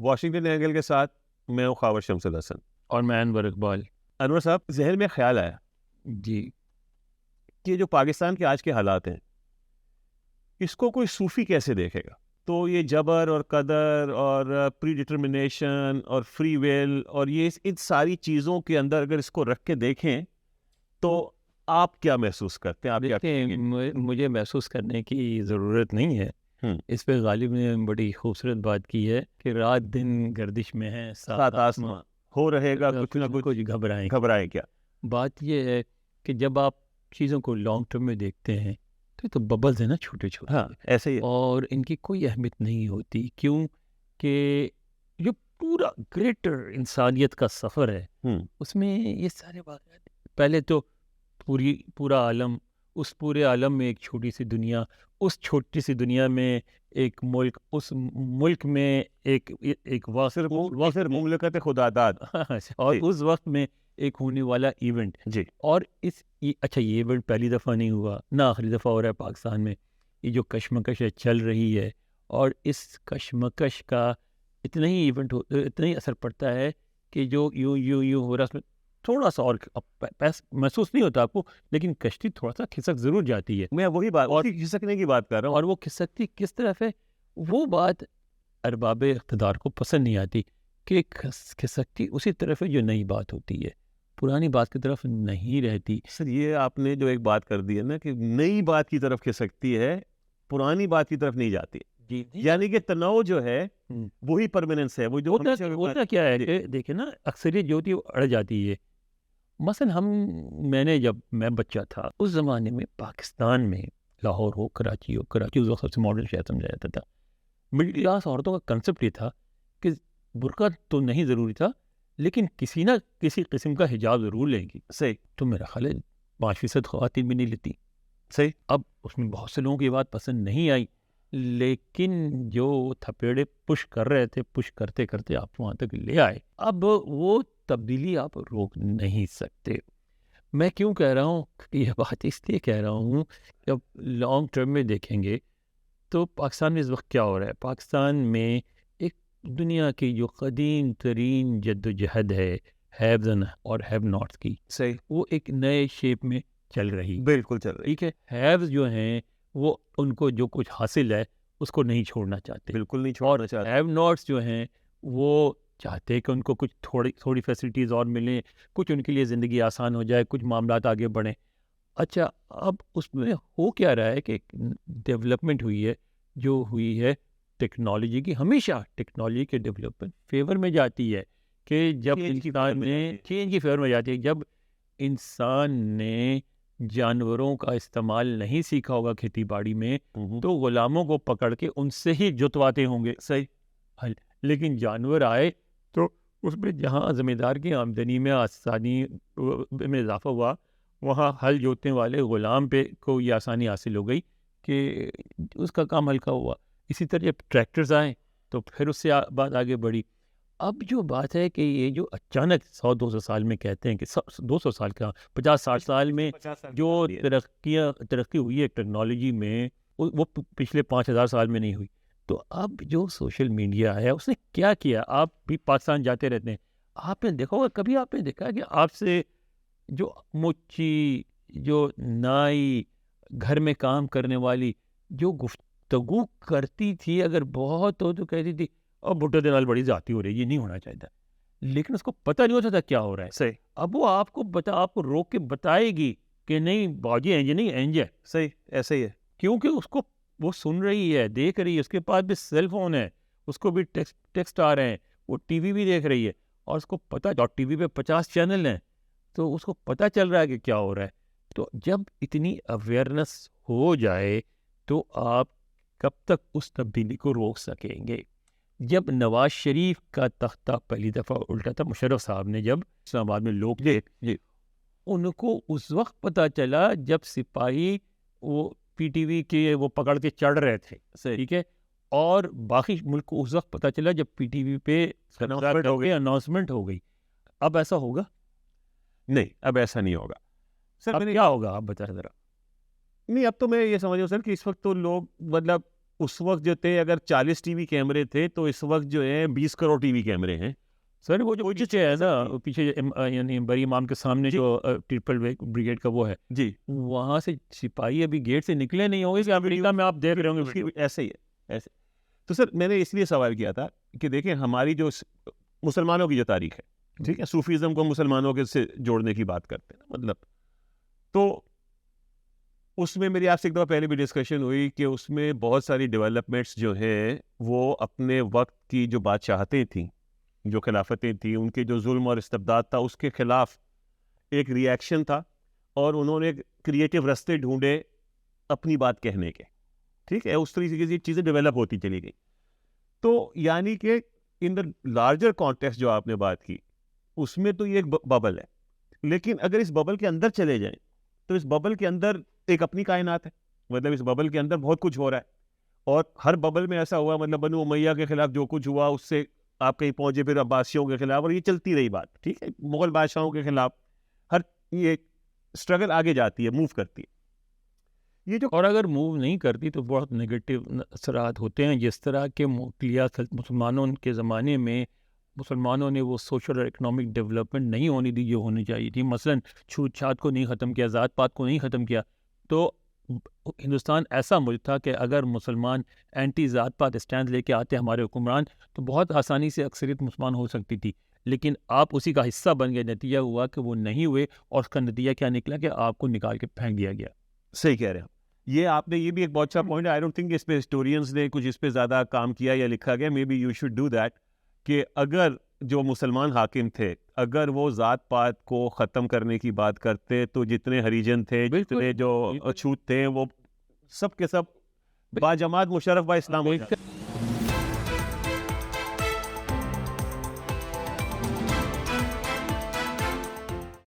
Washington angle کے ساتھ میں ہوں خاور شمس الحسن. اور میں انور اقبال. انور صاحب, ذہن میں خیال آیا جی کہ جو پاکستان کے آج کے حالات ہیں اس کو کوئی صوفی کیسے دیکھے گا؟ تو یہ جبر اور قدر اور پری ڈٹرمنیشن اور فری ویل اور یہ ان ساری چیزوں کے اندر اگر اس کو رکھ کے دیکھیں تو آپ کیا محسوس کرتے ہیں؟ آپ کیا کہیں گے؟ مجھے محسوس کرنے کی ضرورت نہیں ہے. اس پہ غالب نے بڑی خوبصورت بات کی ہے کہ رات دن گردش میں ہے، سات آسماں ہو رہے گا کچھ نہ کچھ، گھبرائیں کیا. بات یہ ہے کہ جب آپ چیزوں کو لانگ ٹرم میں دیکھتے ہیں تو ببلز ہیں نا چھوٹے چھوٹے. ہاں ایسے ہی، اور ان کی کوئی اہمیت نہیں ہوتی. کیوں کہ جو پورا گریٹر انسانیت کا سفر ہے اس میں یہ سارے واقعات، پہلے تو پورا عالم، اس پورے عالم میں ایک چھوٹی سی دنیا، اس چھوٹی سی دنیا میں ایک ملک، اس ملک میں ایک واصر مملکت خدا داد، اور اس وقت میں ایک ہونے والا ایونٹ. جی. اور اچھا یہ ایونٹ پہلی دفعہ نہیں ہوا، نہ آخری دفعہ ہو رہا ہے پاکستان میں. یہ جو کشمکش چل رہی ہے اور اس کشمکش کا اتنا ہی اتنا ہی اثر پڑتا ہے کہ جو یوں ہو رہا ہے اس میں تھوڑا سا اور محسوس نہیں ہوتا آپ کو، لیکن کشتی تھوڑا سا کھسک ضرور جاتی ہے. میں وہی بات، اور کھسکنے کی بات کر رہا ہوں. اور وہ کھسکتی کس طرف ہے، وہ بات ارباب اقتدار کو پسند نہیں آتی کہ کھسکتی اسی طرف ہے جو نئی بات ہوتی ہے، پرانی بات کی طرف نہیں رہتی. سر یہ آپ نے جو ایک بات کر دی ہے نا کہ نئی بات کی طرف کھسکتی ہے، پرانی بات کی طرف نہیں جاتی. جی یعنی کہ تنوع جو ہے وہی پرماننس ہے. وہ جو ہوتا کیا ہے کہ دیکھیں نا، اکثریت جو ہوتی ہے وہ اڑ جاتی ہے. مثلا جب میں بچہ تھا اس زمانے میں پاکستان میں لاہور ہو، کراچی اس وقت سب سے ماڈرن شہر سمجھا جاتا تھا. مڈل کلاس عورتوں کا کنسپٹ یہ تھا کہ برقع تو نہیں ضروری تھا لیکن کسی نہ کسی قسم کا حجاب ضرور لیں گی. صحیح. تو میرا خیال ہے 5% خواتین بھی نہیں لیتی. صحیح. اب اس میں بہت سے لوگوں کی بات پسند نہیں آئی، لیکن جو تھپیڑے پش کر رہے تھے، پش کرتے کرتے آپ وہاں تک لے آئے. اب وہ تبدیلی آپ روک نہیں سکتے. میں کیوں کہہ رہا ہوں کہ یہ بات اس لیے کہہ رہا ہوں کہ اب لانگ ٹرم میں دیکھیں گے تو پاکستان میں اس وقت کیا ہو رہا ہے. پاکستان میں ایک دنیا کی جو قدیم ترین جد و جہد ہے ہیوز اور ہیو ناٹس کی، صحیح، وہ ایک نئے شیپ میں چل رہی. بالکل چل رہی. ٹھیک ہے. ہیوز جو ہیں وہ ان کو جو کچھ حاصل ہے اس کو نہیں چھوڑنا چاہتے، بالکل نہیں چھوڑنا چاہتے. ہیو ناٹس جو ہیں وہ چاہتے کہ ان کو کچھ تھوڑی فیسلٹیز اور ملیں، کچھ ان کے لیے زندگی آسان ہو جائے، کچھ معاملات آگے بڑھیں. اچھا اب اس میں ہو کیا رہا ہے کہ ڈیولپمنٹ ہوئی ہے، جو ہوئی ہے ٹیکنالوجی کی. ہمیشہ ٹیکنالوجی کے ڈیولپمنٹ فیور میں جاتی ہے کہ جب انسان نے چینج کی فیور میں جاتی ہے. جب انسان نے جانوروں کا استعمال نہیں سیکھا ہوگا کھیتی باڑی میں تو غلاموں کو پکڑ کے ان سے ہی جتواتے ہوں گے. صحیح. لیکن جانور آئے تو اس میں جہاں زمیندار کی آمدنی میں آسانی میں اضافہ ہوا، وہاں ہل جوتنے والے غلام پہ کو یہ آسانی حاصل ہو گئی کہ اس کا کام ہلکا ہوا. اسی طرح جب ٹریکٹرز آئیں تو پھر اس سے بات آگے بڑھی. اب جو بات ہے کہ یہ جو اچانک 100-200 سال میں کہتے ہیں کہ 200 سال کا 50-60 سال میں جو ترقی ہوئی ہے ٹیکنالوجی میں، وہ پچھلے 5000 سال میں نہیں ہوئی. تو اب جو سوشل میڈیا ہے اس نے کیا کیا، آپ بھی پاکستان جاتے رہتے ہیں، آپ نے دیکھا ہوگا، کبھی آپ نے دیکھا کہ آپ سے جو مچی، جو نائی، گھر میں کام کرنے والی جو گفتگو کرتی تھی، اگر بہت ہو تو کہتی تھی اور بھٹو دے نال بڑی ذاتی ہو رہی ہے، یہ نہیں ہونا چاہتا، لیکن اس کو پتہ نہیں ہوتا تھا کیا ہو رہا ہے. صحیح. اب وہ آپ کو روک کے بتائے گی کہ نہیں باجی اینج نہیں اینج ہے. صحیح، ایسے ہی ہے. کیونکہ اس کو وہ سن رہی ہے، دیکھ رہی ہے، اس کے پاس بھی سیل فون ہے، اس کو بھی ٹیکسٹ آ رہے ہیں، وہ ٹی وی بھی دیکھ رہی ہے، اور اس کو پتہ، اور ٹی وی پہ 50 چینل ہیں، تو اس کو پتہ چل رہا ہے کہ کیا ہو رہا ہے. تو جب اتنی اویئرنیس ہو جائے تو آپ کب تک اس تبدیلی کو روک سکیں گے؟ جب نواز شریف کا تختہ پہلی دفعہ الٹا تھا، مشرف صاحب نے جب اسلام آباد میں لوگ تھے، ان کو اس وقت پتہ چلا جب سپاہی وہ پی ٹی وی کے وہ پکڑ کے چڑھ رہے تھے. ٹھیک ہے. اور باقی ملک کو اس وقت پتہ چلا جب پی ٹی وی پہ اناؤنسمنٹ ہو گئی. اب ایسا ہوگا؟ نہیں، اب ایسا نہیں ہوگا. سر کیا ہوگا آپ بتا ذرا. نہیں، اب تو میں یہ سمجھ رہا ہوں سر کہ اس وقت تو لوگ مطلب اس وقت جو تھے اگر 40 ٹی وی کیمرے تھے تو اس وقت جو ہے 20 کروڑ ٹی وی کیمرے ہیں. سر وہ جو پیچھے ہے نا, پیچھے یعنی بری امام کے سامنے جو ٹرپل بریگیڈ کا وہ ہے جی, وہاں سے سپاہی ابھی گیٹ سے نکلے نہیں ہوں گے کہ امریکہ میں آپ دیکھ رہے ہوں گے ایسے ہی ہے ایسے. تو سر میں نے اس لیے سوال کیا تھا کہ دیکھیں ہماری جو مسلمانوں کی جو تاریخ ہے, ٹھیک ہے, صوفیزم کو مسلمانوں کے سے جوڑنے کی بات کرتے ہیں مطلب, تو اس میں میری آپ سے ایک دفعہ پہلے بھی ڈسکشن ہوئی کہ اس میں بہت ساری ڈیولپمنٹس جو ہیں وہ اپنے وقت کی جو بادشاہتیں تھیں, جو خلافتیں تھیں, ان کے جو ظلم اور استبداد تھا اس کے خلاف ایک ری ایکشن تھا, اور انہوں نے کریٹیو رستے ڈھونڈے اپنی بات کہنے کے, ٹھیک ہے, اس طریقے سے چیزیں ڈیولپ ہوتی چلی گئی. تو یعنی کہ ان دا لارجر کانٹیکسٹ جو آپ نے بات کی اس میں تو یہ ایک ببل ہے, لیکن اگر اس ببل کے اندر چلے جائیں تو اس ببل کے اندر ایک اپنی کائنات ہے, مطلب اس ببل کے اندر بہت کچھ ہو رہا ہے, اور ہر ببل میں ایسا ہوا, مطلب بنو امیہ کے خلاف جو کچھ ہوا اس سے آپ کہیں پہنچے پھر عباسیوں کے خلاف, اور یہ چلتی رہی بات, ٹھیک ہے, مغل بادشاہوں کے خلاف, ہر یہ اسٹرگل آگے جاتی ہے, موو کرتی ہے. یہ جو اور اگر موو نہیں کرتی تو بہت نگیٹو اثرات ہوتے ہیں, جس طرح کے مسلمانوں کے زمانے میں مسلمانوں نے وہ سوشل اور اکنامک ڈیولپمنٹ نہیں ہونی دی جو ہونی چاہیے تھی. مثلاً چھوت چھات کو نہیں ختم کیا, ذات پات کو نہیں ختم کیا. تو ہندوستان ایسا ملک تھا کہ اگر مسلمان اینٹی ذات پات اسٹینڈ لے کے آتے ہمارے حکمران تو بہت آسانی سے اکثریت مسلمان ہو سکتی تھی, لیکن آپ اسی کا حصہ بن گئے. نتیجہ ہوا کہ وہ نہیں ہوئے, اور اس کا نتیجہ کیا نکلا کہ آپ کو نکال کے پھینک دیا گیا. صحیح کہہ رہے ہیں یہ آپ نے, یہ بھی ایک بہت اچھا پوائنٹ ہے. آئی ڈونٹ تھنک اس پہ ہسٹورینز نے کچھ اس پہ زیادہ کام کیا یا لکھا گیا, maybe you should do that, کہ اگر جو مسلمان حاکم تھے اگر وہ ذات پات کو ختم کرنے کی بات کرتے تو جتنے ہریجن تھے, جتنے جو اچھوت تھے, وہ سب کے سب باجماعت مشرف با اسلام ہو جاتے.